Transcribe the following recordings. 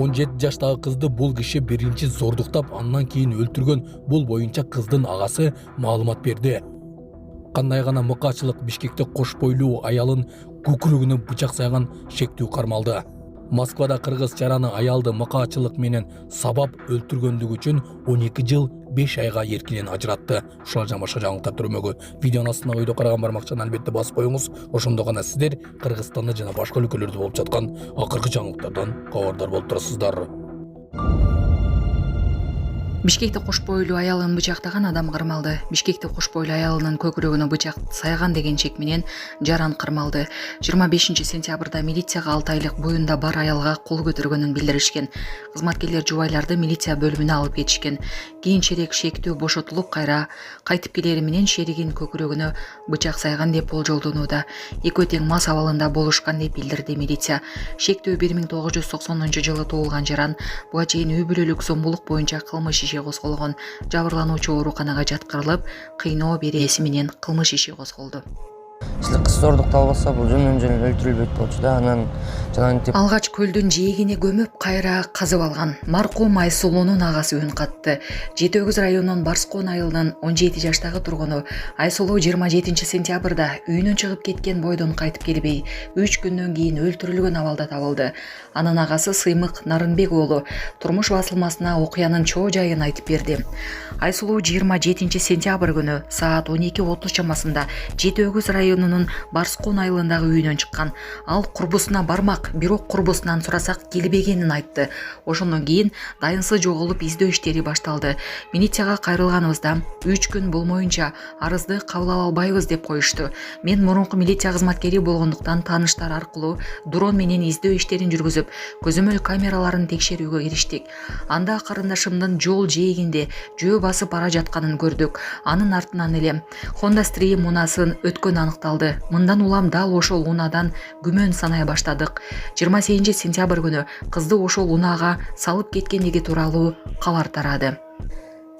17 жаштагы кызды бул киши биринчи зордуктап, андан кийин өлтүргөн. Бул боюнча кыздын агасы маалымат берди. Кандай гана мыкаачылык Бишкекте кош бойлуу аялын көкүрөгүнө бычак сайган шектүү кармалды. Москвада кыргыз жараны аялды мыкаачылык менен сабап өлтүргөндүгү үчүн 12 жыл 5 айга эркинен ажыратты. Ушул жана башка жаңылыктар төрөмөгү видеонун астына ойдо караган бармакчаны албетте басып коюңуз. Ошондо гана сиздер Кыргызстанда жана башка өлкөлөрдө болуп жаткан акыркы жаңылыктардан кабардар болуп турасыздар. Бишкекте кош бойлуу аялын бычактаган адам кырмалды. Бишкекте кош бойлуу аялынын көкүрөгүнө бычак сайган деген чек менен жаран кырмалды. 25 сентябрда милицияга 6 айлык боюнда бар аялга кол көтөргөнүн билдиришкен. Кызматкерлер жубайларды милиция бөлүмүнө алып кетишкен. Кийин шерек шектүү бошотулуп кайтып келери менен шеригин көкүрөгүнө бычак сайган деп болжолдонууда. Экөө тең мас абалында болушкан деп билдирди милиция. Шектүү 1990-жылы туулган жаран буга чейин үй бүлөлүк зомбулук боюнча кылмыш иши козголгон. Жабырлануучу ооруканага жаткырылып, кыйноо берүүсү менен кылмыш иши козголду. Кыз зордукталбаса бул жөнүнөн өлтүрүлбөйт болчу да. Анан жанантип алгач көлдүн жээгине көмүп кайра казып алган. Маркум Айсулуунун агасы үн катты. Жети Өгүз районунун Барскон айылынын 17 жаштагы тургуну Айсулуу 27 сентябрда үйүнөн чыгып кеткен бойдон кайтып келбей, 3 күндөн кийин өлтүрүлгөн абалда табылды. Анын агасы Сыймык Нарынбек уулу турмуш басылмасына окуянын чоо жайын айтып берди. Айсулуу 27 сентябрь күнү саат 12:30 чамасында Жети Өгүз районунун Барскон айылындагы үйүнөн чыккан. Ал курбусуна бармак, бирок курбусунан сурасак келбегенин айтты. Ошондон кийин дайынсыз жоголуп издөө иштери башталды. Милицияга кайрылганыбызда 3 күн болмоюнча арызды кабыл ала албайбыз деп коюшту. Мен мурунку милиция кызматкери болгондуктан тааныштар аркылуу дрон менен издөө иштерин жүргүзүп, көзөмөл камераларын текшерүүгө кириштик. Анда карындашымдын жол жээгинде жөө басып бара жатканын көрдүк. Анын артынан эле Honda Stream унаасын өткөнү аныкталды. Мындан улам дал ошол унаадан күмөн санай баштадык. 28 сентябрь күнү кызды ошол унаага салып кеткендиги тууралуу кабар тарады.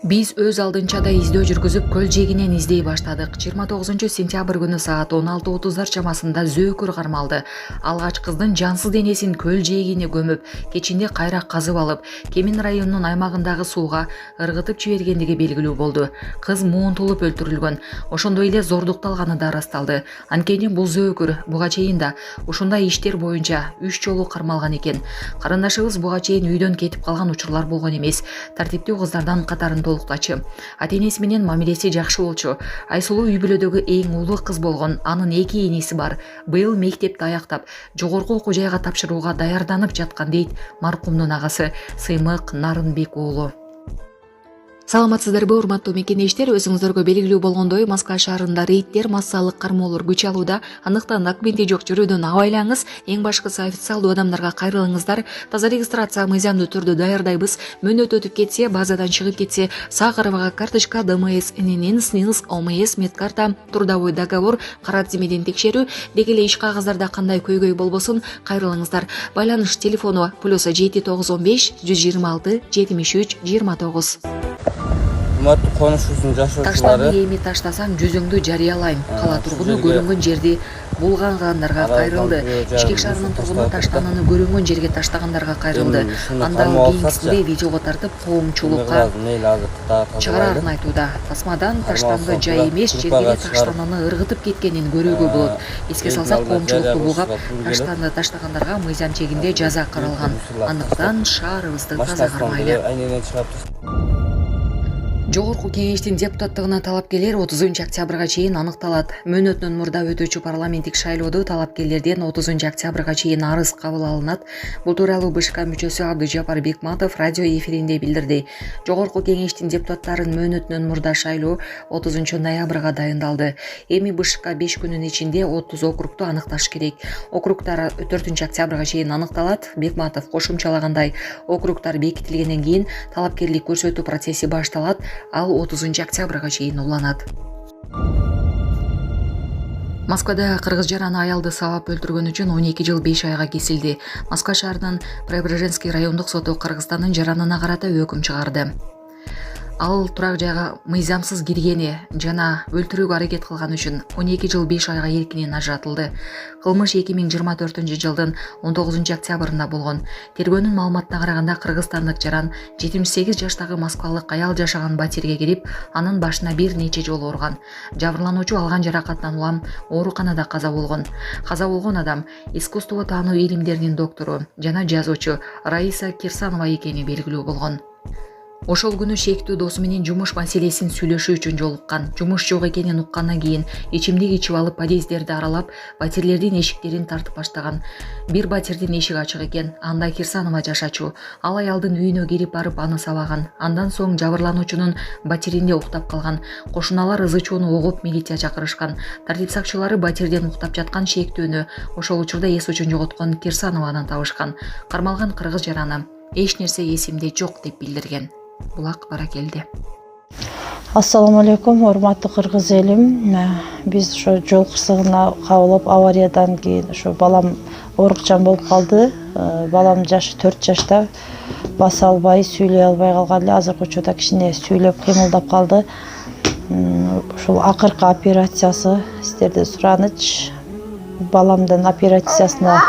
Биз өз алдынча да издөө жүргүзүп, көл жээгинен издей баштадык. 29 сентябрь күнү саат 16:30 чамасында зөөкүр кармалды. Алгач кыздын жансыз денесин көл жээгине көмүп, кечинде кайра казып алып, Кемин районунун аймагындагы сууга ыргытып жибергендиги белгилүү болду. Кыз муунтулуп өлтүрүлгөн. Ошондой эле зордукталганы да ырасталды. Анткени бул зөөкүр буга чейин да ушундай иштер боюнча 3 жолу кармалган экен. Карындашыбыз буга чейин үйдөн кетип калган учурлар болгон эмес. Тартиптүү кыздардан катарын толуктачу. Ата-энеси менен мамилеси жакшы болчу. Айсулуу үй бүлөдөгү эң улуу кыз болгон. Анын 2 эниси бар. Быйыл мектепти аяктап, жогорку окуу жайга тапшырууга даярданып жаткан дейт маркумдун агасы Сыймык Нарынбек уулу. Саламатсыздарбы, урматтуу мекендештер? Өзүңүздөргө белгилүү болгондой, Москва шаарында рейдтер, массалык кармоолор күч алууда. Андыктан документи жок жүрүүдөн абайлаңыз. Эң башкысы официалдуу адамдарга кайрылыңыздар. Таза регистрация мыйзамдуу түрдө даярдайбыз. Мөөнөт өтүп кетсе, базадан чыгып кетсе, Сахарова карточка, ДМС, ННН, СНИЛС, ОМС, медкарта, трудовой договор, кара тизмеден текшерүү, деги эле иш кагаздарда кандай көйгөй болбосун кайрылыңыздар. Байланыш телефону +7 915 126 73 29. Конушуусун жашоочулары Таштаны эми таштасаң жүзүңдү жарыялайм. Кала тургуну көрүнгөн жерди булгангандарга кайрылды. Бишкек шаарынын тургуну таштананы көрүнгөн жерге таштагандарга кайрылды. Анда кийинкисинде видеого тартып коомчулукка чыгарарын айтууда. Тасмадан таштанды жай эмес жерге эле таштананы ыргытып кеткенин көрүүгө болот. Эске салсак, коомчулукту булгап таштанды таштагандарга мыйзам чегинде жаза каралган. Андыктан шаарыбызды таза кармайлы. Жогорку кеңештин депутаттыгына талапкерлер 30 октябрга чейин аныкталат. Мөөнөтүнөн мурда өтүүчү парламенттик шайлоодо талапкерлерден 30 октябрга чейин арыз кабыл алынат. Бул тууралуу БШК мүчөсү Абдыжапар Бекматов радио эфиринде билдирди. Жогорку кеңештин депутаттарын мөөнөтүнөн мурда шайлоо 30 ноябрга дайындалды. Эми БШК 5 күнүн ичинде 30 округду аныкташ керек. Округдар 4 октябрга чейин аныкталат. Бекматов кошумчалагандай, округдар бекитилгенден кийин талапкерлик көрсөтүү процесси башталат. Ал 30 октябрга чейин уланат. Москвада кыргыз жараны аялды сабап өлтүргөн үчүн 12 жыл 5 айга кесилди. Москва шаарынын Преображенский райондук соту Кыргызстандын жаранына карата өкүм чыгарды. Ал турак жайга мыйзамсыз киргени жана өлтүрүүгө аракет кылган үчүн 12 жыл 5 айга эркинен ажыратылды. Кылмыш 2024-жылдын 19 октябрында болгон. Тергөөнүн маалыматына караганда кыргызстандык жаран 78 жаштагы москвалык аял жашаган батирге кирип, анын башына бир нече жолу урган. Жабырлануучу алган жаракаттан улам ооруканада каза болгон. Каза болгон адам искусство таануу илимдеринин доктору жана жазуучу Раиса Кирсанова экени белгилүү болгон. Ошол күнү шектүү досу менен жумуш маселесин сүйлөшүү үчүн жолуккан. Жумуш жок экенин уккандан кийин ичимдик ичип алып подъездерди аралап, батирлердин эшиктерин тартып баштаган. Бир батирдин эшиги ачык экен. Анда Кирсанова жашачу. Ал аялдын үйүнө кирип барып аны сабаган. Андан соң жабырлануучунун батиринде уктап калган. Кошуналар ызы чууну угуп милиция чакырышкан. Тартип сакчылары батирден уктап жаткан шектүүнү ошол учурда эс үчүн жоготкон Кирсанованы табышкан. Кармалган кыргыз жараны эч нерсе эсимде жок деп билдирген. Булак Баракелди. Ассаламу алейкум, урматтуу кыргыз элим. Биз ошо жол кырсыгына кабылып, авариядан кийин ошо балам оорукчан болуп калды. Балам жашы 4 жашта, баса албай, сүйлөй албай калган эле. Азыркы учурда кичине сүйлөп, кыймылдап калды. Ушул акыркы операциясы сиздерден сураныч. Баламдын операциясына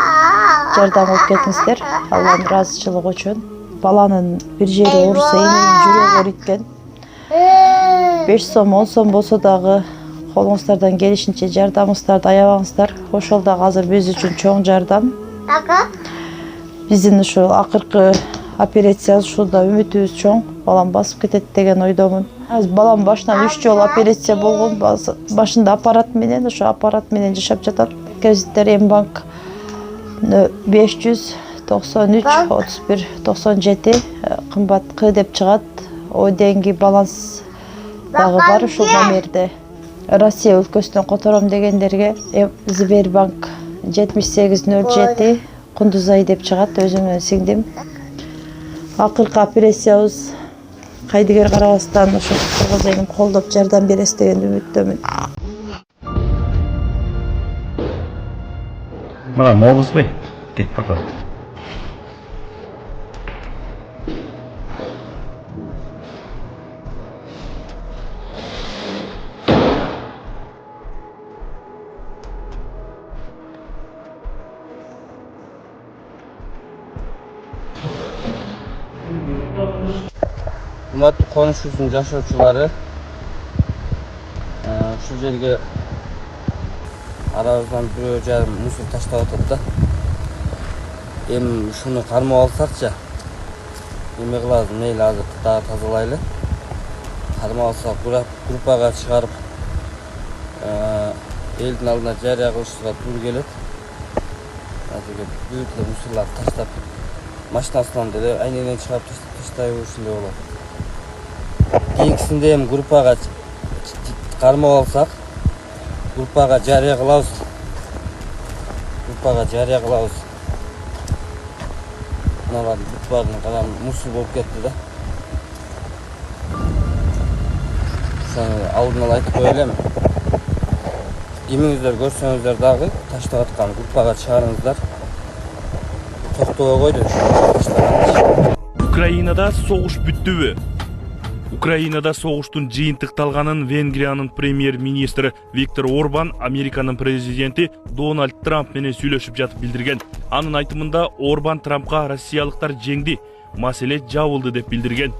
жардам кылып кетиңиздер. Алланын ыраазычылыгы үчүн. Баланын бир жери ооруса, эненин жүрөгү ооруйт. 5 сом, 10 сом болсо дагы колуңуздардан келишинче жардамыңыздарды аябаңыздар. Ошол дагы азыр биз үчүн чоң жардам. Биздин ушу акыркы операция ушулда үмүтүбүз чоң. Балам басып кетет деген ойдомун. Азыр балам башынан 3 жолу операция болгон. Башында аппарат менен, ошо аппарат менен жашап жатат. Кредиттер Мбанк 593 31 97 кымбат К деп чыгат. О деньги баланс дагы бар ушул номерде. Россия өлкөсүнөн котором дегендерге Сбербанк 7807 Кундузай деп чыгат, өзүмдүн сиңдим. Акыркы операциябыз кайдыгер карабастан ошо кыргыз элин колдоп жардам бересиз деген үмүттөмүн. Мына молбузбай кет пока. Урматтуу конушубуздун жашоочулары, ушул жерге арабыздан 1,5 мусор таштап атат да. Эми ушуну кармап алсакчы, эме кылабыз, мейли азыр дагы тазалайлы. Кармап алсак, группага чыгарып, элдин алдына жарыя кылышыбызга туура келет. Азыр бүт эле мусорларды таштап, машинасынан деле айненен чыгарып таштай беришинде болот. Кийинкисинде эми группага кармап алсак, группага жарыя кылабыз. Мыналар бүт баарын карам мусор болуп кетти да. Ошону алдын ала айтып кое элем. Кимиңиздер көрсөңүздөр дагы таштап аткан группага чыгарыңыздар. Токтобой койду. Украинада согуш бүттүбү? Украинада согуштун жыйынтыкталганын Венгриянын премьер-министри Виктор Орбан Американын президенти Дональд Трамп менен сүйлөшүп жатып билдирген. Анын айтымында Орбан Трампка россиялыктар жеңди, маселе жабылды деп билдирген.